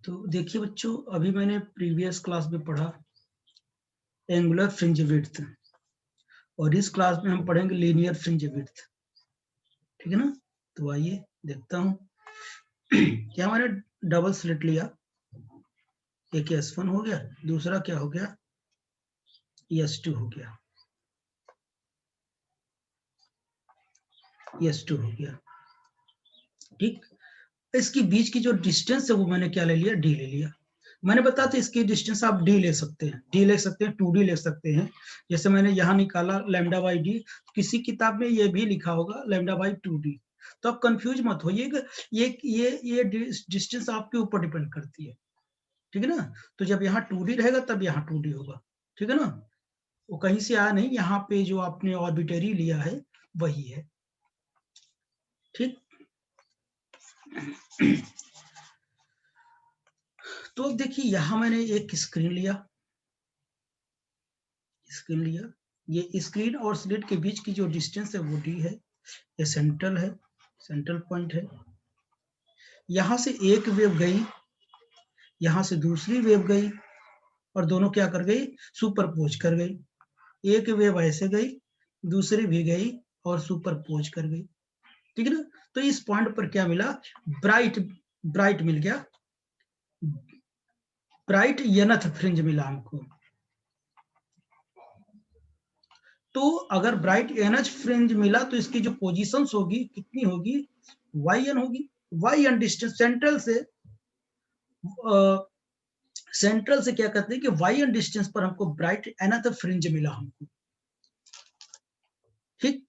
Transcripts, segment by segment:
तो देखिए बच्चों, अभी मैंने प्रीवियस क्लास में पढ़ा एंगुलर फ्रिंज विड्थ, और इस क्लास में हम पढ़ेंगे लीनियर फ्रिंज विड्थ। ठीक है ना? तो आइए देखता हूँ। क्या मैंने डबल स्लिट लिया, एक S1 हो गया, दूसरा क्या हो गया, S2 हो गया, S2 हो गया। ठीक, इसके बीच की जो डिस्टेंस है वो मैंने क्या ले लिया, D ले लिया। मैंने बताया था इसकी डिस्टेंस आप D ले सकते हैं, D ले सकते हैं, 2D ले सकते हैं। जैसे मैंने यहाँ निकाला लैम्डा बाई डी, किसी किताब में ये भी लिखा होगा लैम्डा बाई 2D। तो आप कंफ्यूज मत होइएगा, ये डिस्टेंस आपके ऊपर डिपेंड करती है। ठीक है ना? तो जब यहाँ 2D रहेगा तब यहाँ 2D होगा। ठीक है ना? वो कहीं से आया नहीं, यहाँ पे जो आपने ऑर्बिटरी लिया है वही है। ठीक, तो देखिए यहाँ मैंने एक स्क्रीन लिया, ये स्क्रीन और स्लिट के बीच की जो डिस्टेंस है वो D है, ये सेंट्रल है, सेंट्रल पॉइंट है। यहां से एक वेव गई, यहां से दूसरी वेव गई, और दोनों क्या कर गई, सुपरपोज कर गई। एक वेव ऐसे गई, दूसरी भी गई और सुपरपोज कर गई। ठीक है ना? तो इस पॉइंट पर क्या मिला, ब्राइट मिल गया, ब्राइट यनथ फ्रिंज मिला हमको। तो अगर ब्राइट एनएच फ्रिंज मिला तो इसकी जो पोजीशंस होगी कितनी होगी, YN होगी। YN डिस्टेंस सेंट्रल से क्या कहते हैं कि YN डिस्टेंस पर हमको ब्राइट एनथ फ्रिंज मिला हमको। ठीक,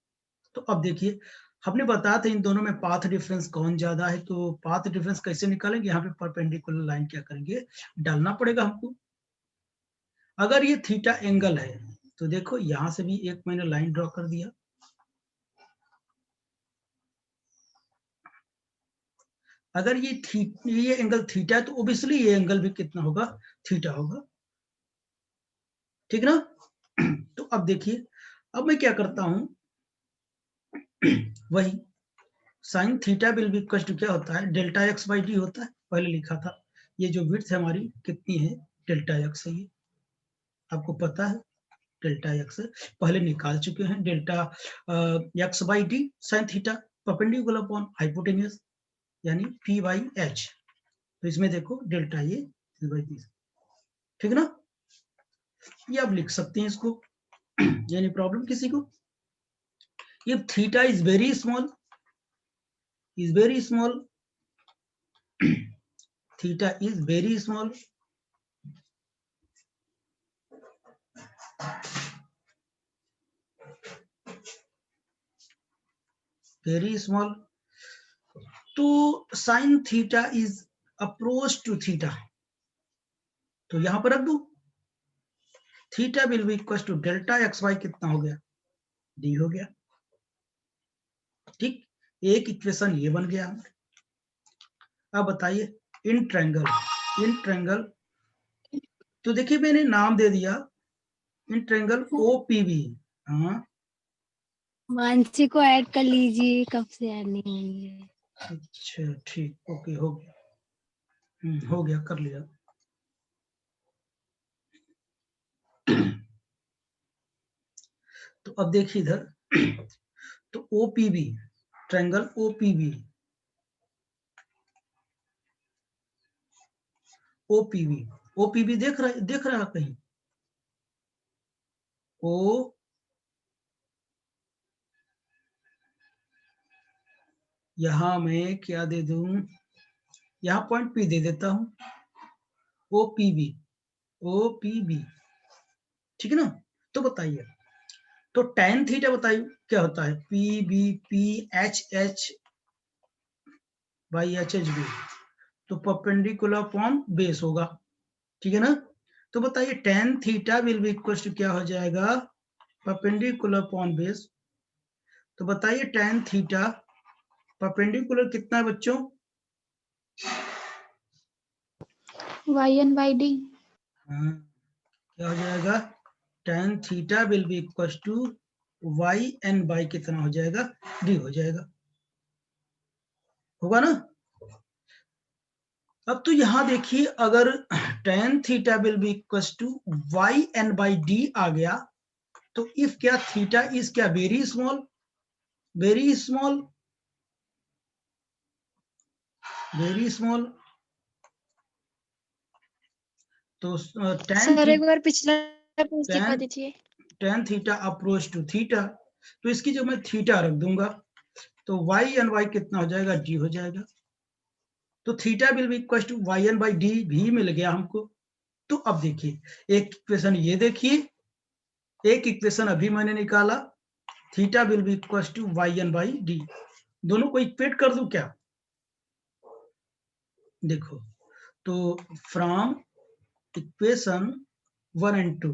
तो अब देखिए हमने बताया था इन दोनों में पाथ डिफरेंस कौन ज्यादा है। तो पाथ डिफरेंस कैसे निकालेंगे, यहाँ पे परपेंडिकुलर लाइन क्या करेंगे, डालना पड़ेगा हमको। अगर ये थीटा एंगल है तो देखो यहां से भी एक मैंने लाइन ड्रॉ कर दिया। अगर ये एंगल थीटा है तो ओबियसली ये एंगल भी कितना होगा, थीटा होगा। ठीक ना? तो अब देखिए, अब मैं क्या करता हूं, वही sine theta will be equal to क्या होता है, डेल्टा एक्स बाई डी होता है, पहले लिखा था। ये जो विड्थ है हमारी कितनी है, डेल्टा एक्स है, ये आपको पता है डेल्टा एक्स पहले निकाल चुके हैं। Delta x by D sine theta perpendicular upon hypotenuse यानी पी बाई एच। तो इसमें देखो डेल्टा ये बाई डी। ठीक है ना? ये आप लिख सकते हैं इसको, यानी प्रॉब्लम किसी को। If theta is very small, theta is very small, तो sin theta is approach to theta, तो यहां पर रख दू, theta will be equal to delta X Y, कितना हो गया, डी हो गया। ठीक, एक इक्वेशन ये बन गया। अब बताइए इन ट्रायंगल, तो देखिए मैंने नाम दे दिया इन ट्रायंगल OPB। हाँ, मानसी को ऐड कर लीजिए, कब से ऐड नहीं हुई है। अच्छा ठीक, ओके हो गया, हो गया, कर लिया। तो अब देखिए इधर, तो OPB, ट्रायंगल OPB देख रहा कहीं, ओ यहां मैं क्या दे दूं, यहां पॉइंट P दे देता हूं, OPB। ठीक है ना? तो बताइए, तो tan थीटा बताइए क्या होता है, PBPHH बाई HHB, तो परपेंडिकुलर अपॉन बेस होगा। ठीक है ना? तो बताइए tan theta will be equal to क्या हो जाएगा, परपेंडिकुलर अपॉन बेस। तो बताइए tan थीटा परपेंडिकुलर कितना है बच्चों, YN बाई डी। हाँ, क्या हो जाएगा, tan theta will be equal to YN by कितना हो जाएगा, D हो जाएगा, होगा ना? अब तो यहां देखिए, अगर tan theta will be equal to Y N by D आ गया, तो इफ क्या थीटा इज क्या very small, very small, very small, तो सर एक बार पिछला पेज दिखा दीजिए। tan theta approach to theta, तो इसकी जो मैं थीटा रख दूंगा, तो वाई एन वाई कितना हो जाएगा, डी हो जाएगा। तो theta will be equal to Y N by D भी मिल गया हमको। तो अब देखिए, एक इक्वेशन ये देखिए, एक इक्वेशन अभी मैंने निकाला, theta will be equal to Y N by D, दोनों को इक्वेट कर दूं क्या, देखो, तो फ्रॉम इक्वेशन 1 एंड 2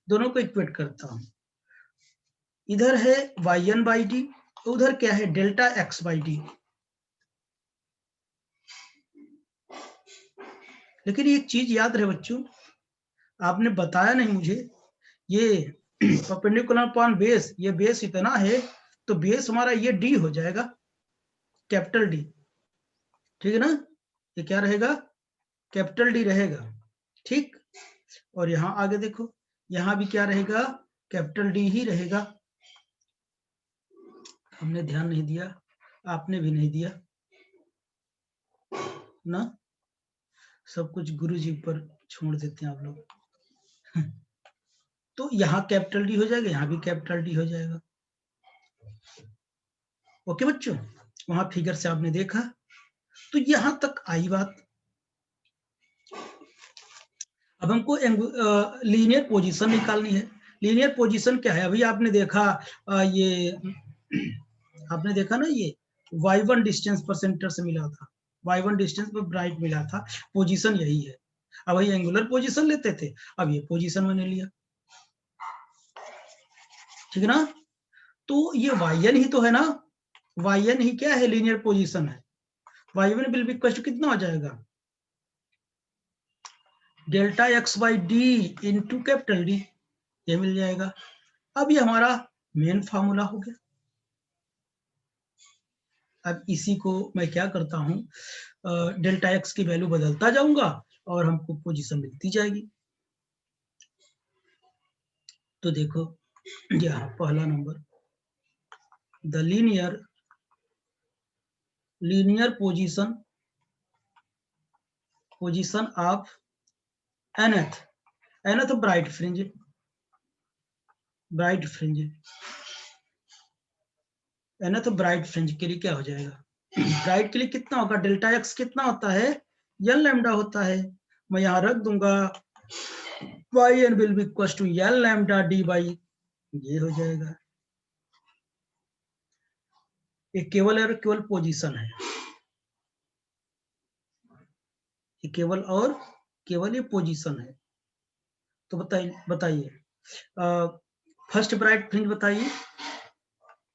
दोनों को इक्वेट करता हूं, इधर है वाई एन बाई डी, उधर क्या है डेल्टा एक्स बाई डी। लेकिन एक चीज याद रहे बच्चों, आपने बताया नहीं मुझे, ये परपेंडिकुलर अपॉन बेस, ये बेस इतना है, तो बेस हमारा ये डी हो जाएगा, कैपिटल डी, ठीक है ना, ये क्या रहेगा, कैपिटल डी रहेगा, ठीक। और यहां आगे देखो, यहां भी क्या रहेगा, कैपिटल डी ही रहेगा। हमने ध्यान नहीं दिया, आपने भी नहीं दिया ना, सब कुछ गुरु जी पर छोड़ देते हैं आप लोग। तो यहाँ कैपिटल डी हो जाएगा, यहाँ भी कैपिटल डी हो जाएगा। ओके बच्चों, वहां फिगर से आपने देखा, तो यहां तक आई बात। अब हमको लीनियर पोजीशन निकालनी है। लीनियर पोजीशन क्या है, अभी आपने देखा, ये आपने देखा ना, ये y1 डिस्टेंस पर सेंटर से मिला था, y1 डिस्टेंस पर ब्राइट मिला था, पोजीशन यही है। अब वही एंगुलर पोजीशन लेते थे, अब ये पोजीशन मैंने लिया, ठीक है ना। तो ये y1 ही तो है ना, y1 ही क्या है, लीनियर पोजीशन है। y1 will be equal to कितना हो जाएगा, delta x by D into capital D, ये मिल जाएगा। अब ये हमारा मेन फार्मूला हो गया। अब इसी को मैं क्या करता हूं, डेल्टा एक्स की वैल्यू बदलता जाऊंगा और हमको पोजीशन मिलती जाएगी। तो देखो, यहाँ पहला number, the linear position of nth bright fringe, nth bright fringe के लिए क्या हो जाएगा, ब्राइट के लिए कितना होगा, डेल्टा एक्स कितना होता है, एल लैम्डा होता है। मैं यहाँ रख दूंगा Y N will be equal to L lambda D by, ये हो जाएगा। ये केवल पोजीशन है, ये केवल ये पोजीशन है। तो बताइए फर्स्ट ब्राइट फ्रिंज बताइए,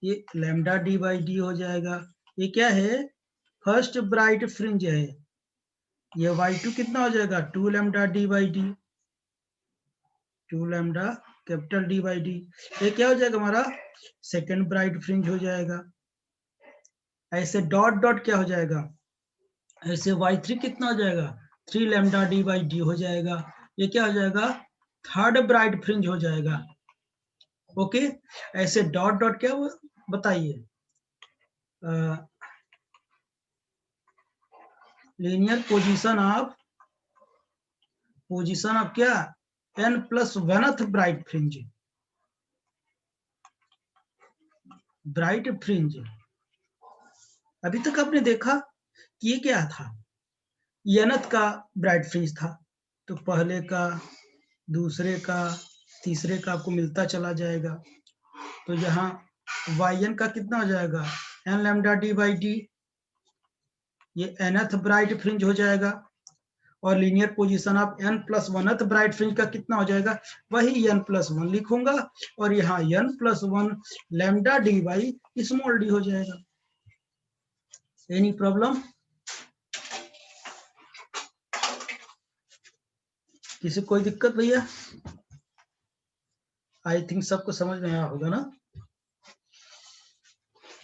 ये लैम्डा डी बाई डी हो जाएगा। ये क्या है, फर्स्ट ब्राइट फ्रिंज है, ये y2 कितना हो जाएगा, 2 lambda D by D, 2 lambda capital D by D. ये क्या हो जाएगा हमारा सेकंड ब्राइट फ्रिंज हो जाएगा। ऐसे डॉट डॉट क्या हो जाएगा, ऐसे y3 कितना हो जाएगा, 3 लैम्डा डी बाई डी हो जाएगा। ये क्या हो जाएगा, थर्ड ब्राइट फ्रिंज हो जाएगा। ओके, ऐसे डॉट डॉट क्या बताइए, लीनियर पोजीशन ऑफ क्या, n plus 1th bright fringe, अभी तक आपने देखा कि ये क्या था, nth का ब्राइट फ्रिंज था, तो पहले का, दूसरे का, तीसरे का आपको मिलता चला जाएगा। तो यहाँ yn का कितना हो जाएगा, n lambda D by D, ये nth ब्राइट फ्रिंज हो जाएगा। और linear position of n plus 1th bright fringe का कितना हो जाएगा, वही n प्लस 1 लिखूंगा, और यहाँ n plus 1 lambda D by small D हो जाएगा। एनी प्रॉब्लम, किसी कोई दिक्कत भैया, आई थिंक सबको समझ में आया होगा ना,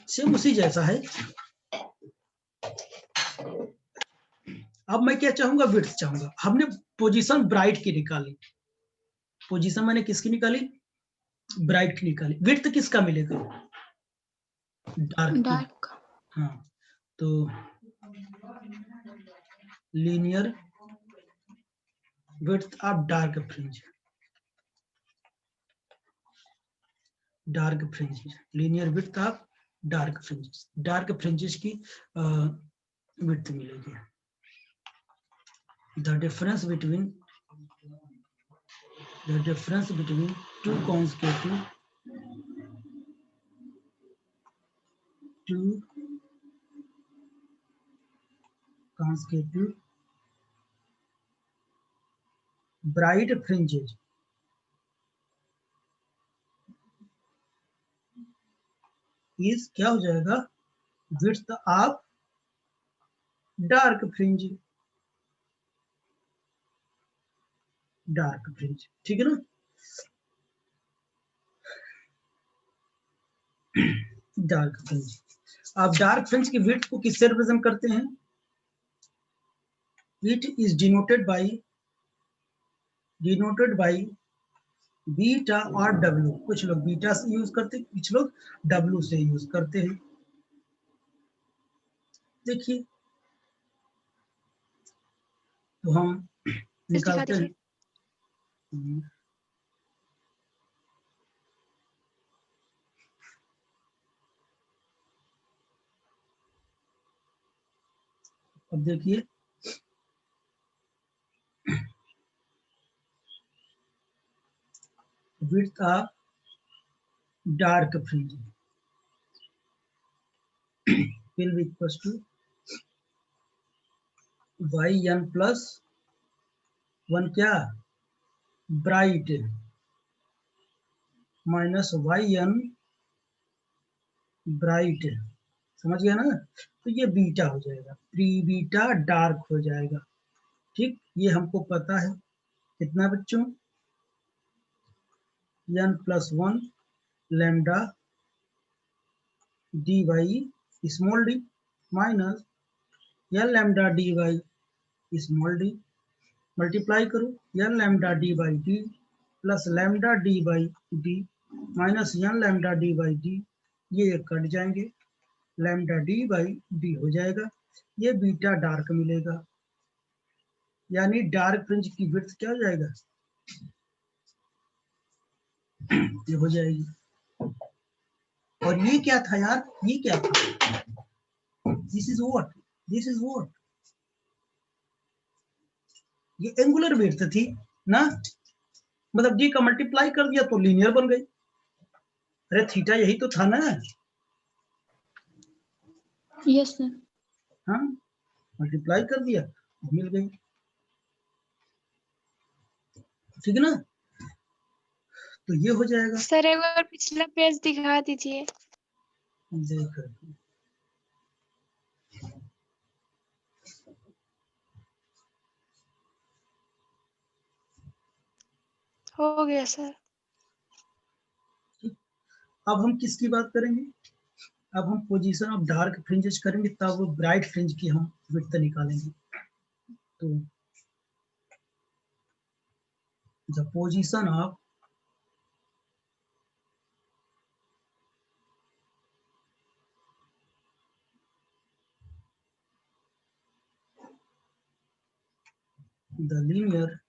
सेम उसी जैसा है। अब मैं क्या चाहूंगा, विड्थ चाहूंगा। हमने पोजीशन ब्राइट की निकाली, पोजीशन मैंने किसकी निकाली, ब्राइट की निकाली। विड्थ किसका मिलेगा, डार्क की। डार्क। हाँ, तो linear width of dark fringe, dark fringes, linear width of dark fringes, dark fringes की विड्थ मिलेगी। The difference between two consecutive bright fringes is क्या हो जाएगा, width of dark fringe, dark fringe, ठीक है ना। डार्क फ्रिंज, आप dark fringe की विड्थ को किससे रिप्रेजेंट करते हैं, it is denoted by beta और डब्ल्यू। कुछ लोग बीटा से यूज करते हैं, कुछ लोग डब्ल्यू से यूज करते हैं। देखिए, तो हम निकालते हैं। अब देखिए, width of dark fringe will be equals to yn plus 1 क्या, ब्राइट, माइनस yn ब्राइट, समझ गया ना। तो ये बीटा हो जाएगा, प्री बीटा डार्क हो जाएगा। ठीक, ये हमको पता है कितना बच्चों, n plus 1 lambda D by small D minus n lambda D by small D, multiply करो n lambda D by D plus lambda D by D minus n lambda D by D, ये cut जाएंगे, lambda D by D हो जाएगा। ये beta dark मिलेगा, यानी dark fringe की width क्या हो जाएगा, ये हो जाएगी। और ये क्या था यार, ये क्या था, दिस इज व्हाट, ये एंगुलर विड्थ थी ना, मतलब डी का मल्टीप्लाई कर दिया तो लीनियर बन गई। अरे थीटा यही तो था ना। Yes sir. हाँ, मल्टीप्लाई कर दिया, मिल गई, ठीक है ना। तो ये हो जाएगा। सर एक बार पिछला पेज दिखा दीजिए। देख, हो गया सर। अब हम किसकी बात करेंगे, अब हम पोजीशन ऑफ डार्क फ्रिंजेस करेंगे, तब वो ब्राइट फ्रिंज की हम विड्थ निकालेंगे। तो the position of the linear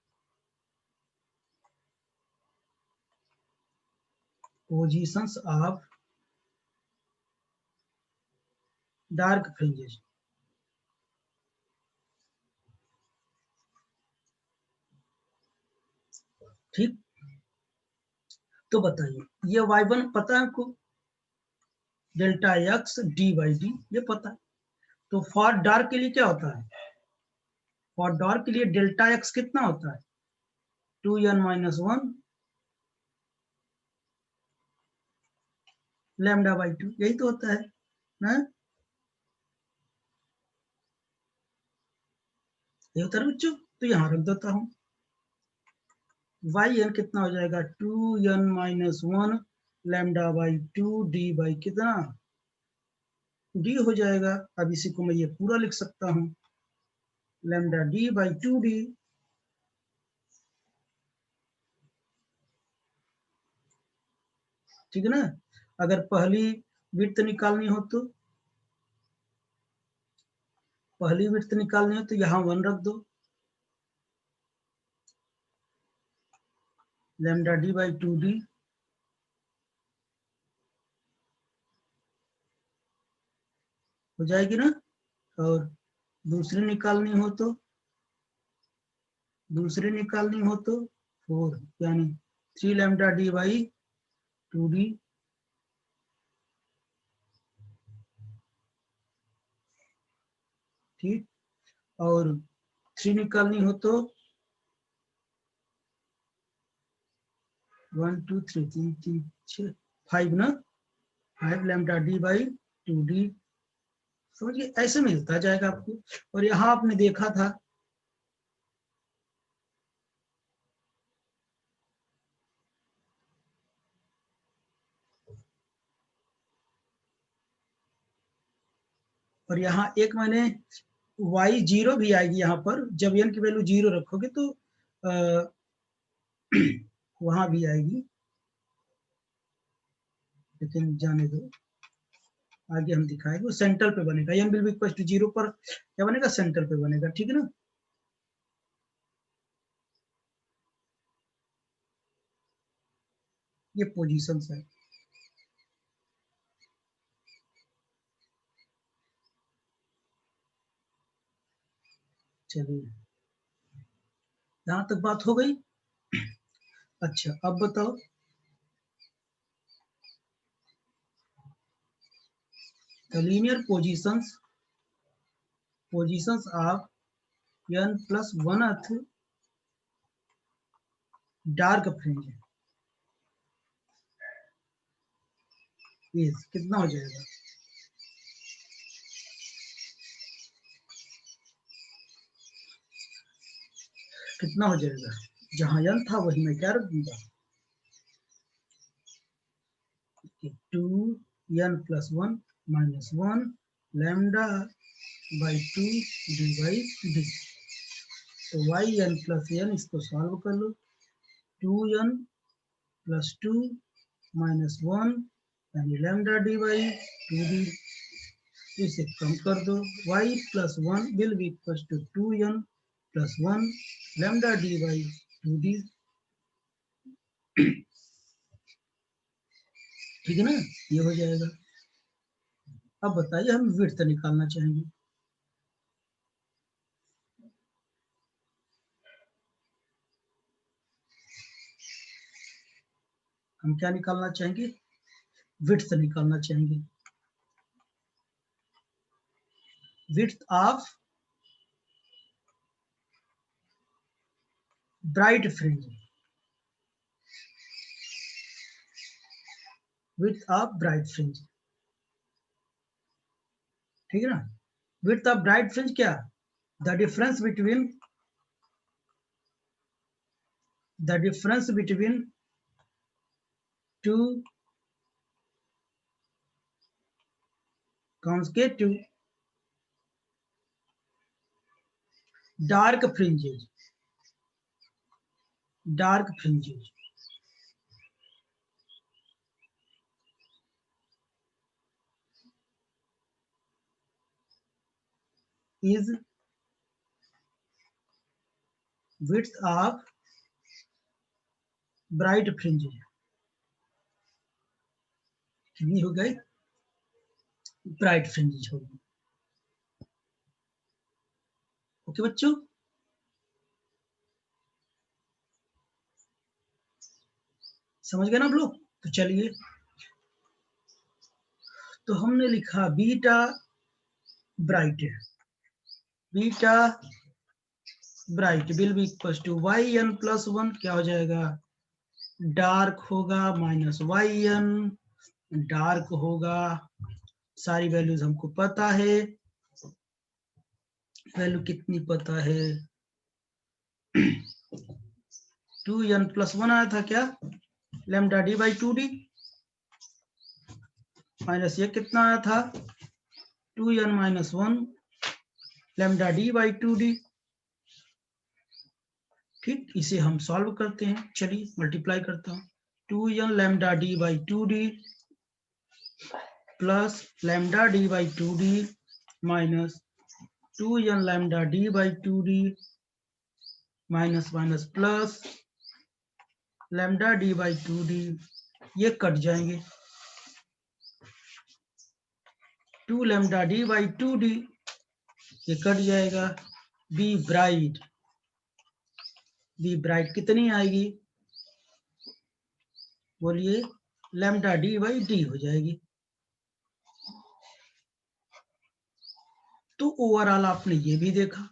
positions of dark fringes, ठीक। तो बताइए, ये y1 पता है आपको, delta x D by D, ये पता है। तो फॉर डार्क के लिए क्या होता है, फॉर डार्क के लिए डेल्टा x कितना होता है, 2n-1 लैम्डा बाई 2, यही तो होता है ना, ये होता है बच्चों। तो यहाँ रख देता हूँ, yn कितना हो जाएगा, 2n-1 lambda by 2 D by कितना, डी हो जाएगा। अब इसी को मैं ये पूरा लिख सकता हूँ, लैम्डा डी बाई 2d, ठीक है ना। अगर पहली विड्थ निकालनी हो तो यहाँ 1 रख दो, लैम्डा डी बाई 2d हो जाएगी ना। और दूसरी निकालनी हो तो 4, यानी 3 लैम्डा डी बाई 2d, ठीक। और 3 निकालनी हो तो 1 2 3 3 3 6 5 ना, 5 लैम्डा डी बाई 2d, समझिए ऐसे मिलता जाएगा आपको। और यहाँ आपने देखा था और यहाँ एक मैंने y 0 भी आएगी यहाँ पर, जब n की वैल्यू 0 रखोगे तो वहां भी आएगी, लेकिन जाने दो, आगे हम दिखाएंगे। वो सेंटर पे बनेगा, n will be equal to 0 पर क्या बनेगा, सेंटर पे बनेगा, ठीक है ना। ये पोजीशन है। चलिए यहाँ तक बात हो गई। अच्छा अब बताओ, the linear positions of n plus 1th dark fringe is कितना हो जाएगा, कितना हो जाएगा, जहां n था वही मैं क्या रख दूंगा, 2n plus 1 minus 1 lambda by 2 d by d। तो yn plus n इसको सॉल्व कर लो, 2n plus 2 minus 1 यानी lambda d by 2d, इसे कम कर दो, y plus 1 will be equals to 2n plus 1 lambda d by 2d, ठीक है ना, ये हो जाएगा। अब बताइए हम विड्थ निकालना चाहेंगे, हम क्या निकालना चाहेंगे, विड्थ निकालना चाहेंगे, width of bright fringe, width of bright fringe, ठीक है ना। विड्थ ऑफ ब्राइट फ्रिंज क्या, the difference between two consecutive dark fringes is width of bright fringes, कितनी हो गई, ब्राइट फ्रिंजेस होगी। ओके बच्चों, समझ गए ना आप लोग। तो चलिए, तो हमने लिखा beta bright will be equal to yn plus 1, क्या हो जाएगा, डार्क होगा माइनस yn, डार्क होगा, सारी वैल्यूज हमको पता है, वैल्यू कितनी पता है, 2n प्लस 1 आया था क्या, lambda D by 2d, minus ये कितना आया था, 2n minus 1 lambda D by 2d, ठीक, इसे हम सॉल्व करते हैं। चलिए मल्टीप्लाई करता हूँ। 2n lambda D by 2d plus lambda D by 2d minus 2n lambda D by 2d minus minus plus lambda D by 2d, ये cut जाएंगे। 2 लैम्डा डी बाई 2d ये कट जाएगा। B bright कितनी आएगी? बोलिए, lambda D by D हो जाएगी। तो ओवरऑल आपने ये भी देखा,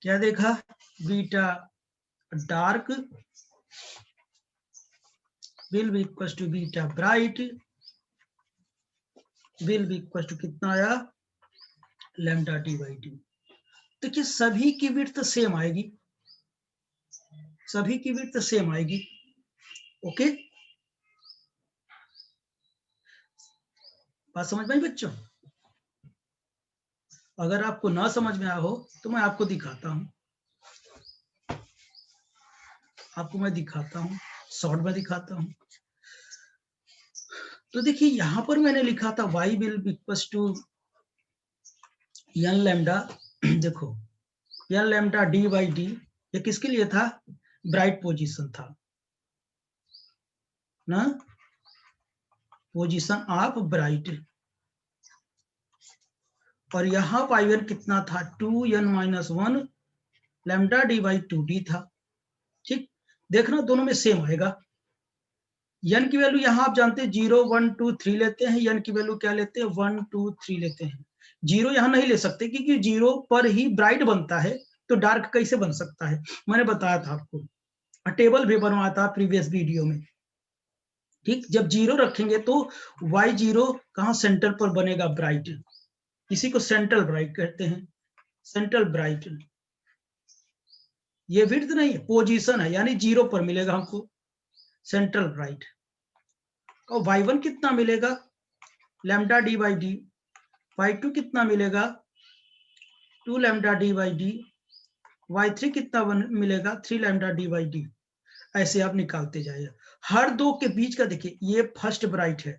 क्या देखा? Beta dark will be equal to beta bright will be equal to कितना आया? Lambda D by D. देखिए सभी की विड्थ सेम आएगी, सभी की विड्थ सेम आएगी। ओके, बात समझ में आई बच्चों? अगर आपको ना समझ में आया हो तो मैं आपको दिखाता हूं, शॉर्ट में दिखाता हूं। तो देखिए यहां पर मैंने लिखा था y will be equal to n lambda. देखो n lambda D by D, ये किसके लिए था? ब्राइट पोजीशन था ना, पोजीशन ऑफ ब्राइट। और यहाँ y1 कितना था? 2n minus 1 lambda D by 2d था। ठीक, देखना दोनों में सेम आएगा। n की वैल्यू यहाँ आप जानते हैं 0 1 2 3 लेते हैं। n की वैल्यू क्या लेते हैं? 1 2 3 लेते हैं। 0 यहाँ नहीं ले सकते क्योंकि 0 पर ही ब्राइट बनता है, तो डार्क कैसे बन सकता है? मैंने बताया था आपको, टेबल भी बनवाया था प्रीवियस वीडियो में। ठीक, जब 0 रखेंगे तो y0 कहाँ सेंटर पर बनेगा? ब्राइट। इसी को सेंट्रल ब्राइट कहते हैं, सेंट्रल ब्राइट। ये विड्थ नहीं है, पोजीशन है, यानी 0 पर मिलेगा हमको सेंट्रल ब्राइट। और y1 कितना मिलेगा? Lambda D by D. y2 कितना मिलेगा? 2 lambda D by D. y3 कितना मिलेगा? 3 लैम्डा डी बाई डी। ऐसे आप निकालते जाइए। हर दो के बीच का देखिए, ये फर्स्ट ब्राइट है,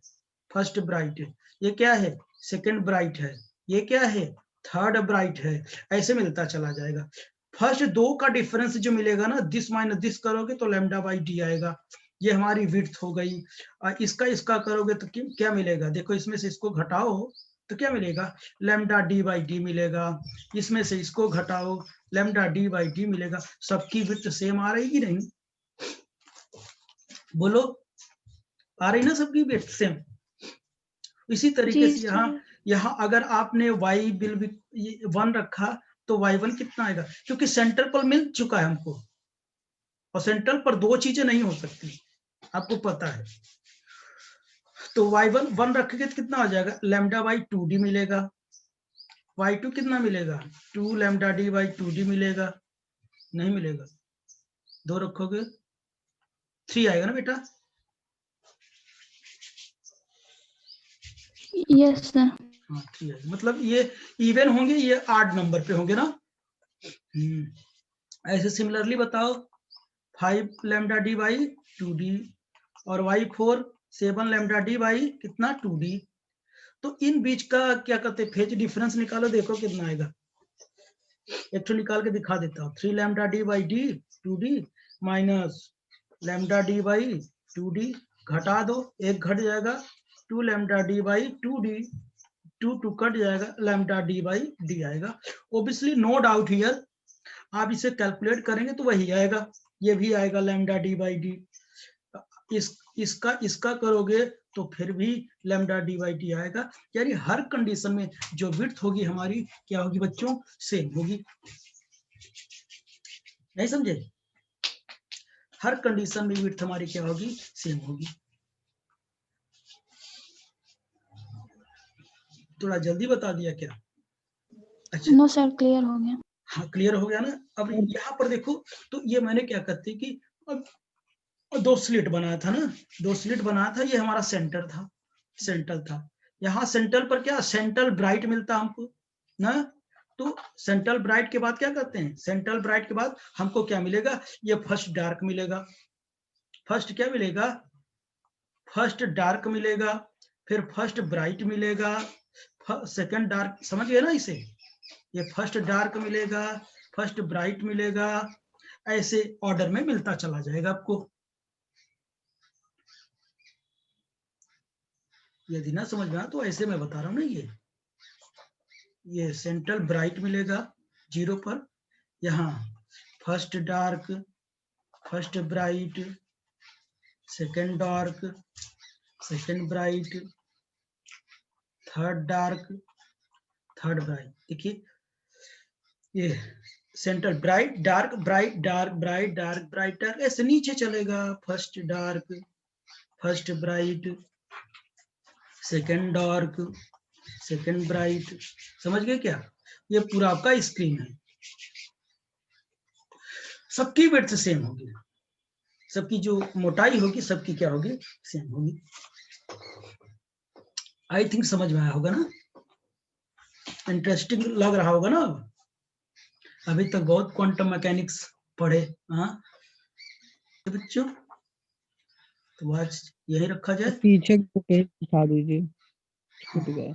फर्स्ट ब्राइट है, ये क्या है? सेकंड ब्राइट है, ये क्या है? थर्ड ब्राइट है। ऐसे मिलता चला जाएगा। फर्स्ट दो का डिफरेंस जो मिलेगा ना, दिस माइनस दिस करोगे तो लैम्डा बाई डी आएगा। ये हमारी विड्थ हो गई। इसका करोगे तो क्या मिलेगा? देखो इसमें से इसको घटाओ तो क्या मिलेगा? लैम्डा डी बाई डी मिलेगा। इसमें से इसको घटाओ, लैम्डा डी बाई डी मिलेगा। सबकी विड्थ सेम आ रही कि नहीं? बोलो, आ रही ना सबकी विड्थ सेम? इसी तरीके से यहाँ अगर आपने y बिल 1 रखा तो y1 कितना आएगा? क्योंकि सेंटर पर मिल चुका है हमको, और सेंटर पर दो चीजें नहीं हो सकती, आपको पता है। तो y1 1 रखेंगे तो कितना हो जाएगा? लैम्डा बाई 2d मिलेगा। y2 कितना मिलेगा? 2 लैम्डा डी बाई 2d मिलेगा। नहीं मिलेगा, 2 रखोगे 3 आएगा ना बेटा? Yes sir. हाँ 3 आएगा, मतलब ये इवन होंगे, ये आड नंबर पे होंगे ना। ऐसे सिमिलरली बताओ, 5 लैम्डा डी बाई 2d और y4 7 लैम्डा डी बाई कितना? 2d। तो इन बीच का क्या कहते हैं? फेज डिफरेंस निकालो, देखो कितना आएगा। एक तो निकाल के दिखा देता हूँ। 3 lambda D by D 2d minus lambda D by 2d, घटा दो, एक घट जाएगा। 2 lambda D by 2d, 2 cut जाएगा, लैम्डा डी बाई डी आएगा। ओब्वियसली नो डाउट हियर, आप इसे कैलकुलेट करेंगे तो वही आएगा, ये भी आएगा लैम्डा डी बाई डी। इसका करोगे तो फिर भी लैम्डा डी बाई डी आएगा। यानी हर कंडीशन में जो विड्थ होगी हमारी क्या होगी बच्चों? सेम होगी। नहीं समझे? हर कंडीशन में विड्थ हमारी क्या होगी? सेम होगी। थोड़ा जल्दी बता दिया क्या? अच्छा, नो सर, क्लियर हो गया। हाँ क्लियर हो गया ना। अब यहाँ पर देखो, तो ये मैंने क्या कहते हैं कि अब 2 स्लिट बनाया था ना, 2 स्लिट बनाया था, ये हमारा सेंटर था, सेंटर था। यहाँ सेंटर पर क्या? सेंट्रल ब्राइट मिलता हमको ना, तो सेंट्रल ब्राइट के बाद क्या करते हैं, सेंट्रल ब्राइट के बाद हमको क्या मिलेगा, ये फर्स्ट डार्क मिलेगा, फर्स्ट क्या मिलेगा, फर्स्ट डार्क मिलेगा, फिर फर्स्ट ब्राइट मिलेगा, सेकंड डार्क, समझ गए ना इसे, ये फर्स्ट डार्क मिलेगा, फर्स्ट ब्राइट मिलेगा, ऐसे ऑर्डर में मिलता चला जाएगा आपको। यदि ना समझ में आए तो ऐसे मैं बता रहा हूं ना, ये सेंट्रल ब्राइट मिलेगा 0 पर, यहाँ first dark, first bright, second dark, second bright, third dark, third bright. देखिए ये central bright dark bright dark bright dark bright dark, ऐसे नीचे चलेगा, first dark, first bright, second dark, second bright. समझ गए क्या, ये पूरा आपका स्क्रीन है। सबकी विड्थ सेम होगी, सबकी जो मोटाई होगी सबकी क्या होगी, सेम होगी। आई थिंक समझ में आया होगा ना, इंटरेस्टिंग लग रहा होगा ना। अभी तक बहुत क्वांटम मैकेनिक्स पढ़े, हाँ बच्चों, तो आज यही रखा जाए। पीछे दिखा दीजिए, छूट गया।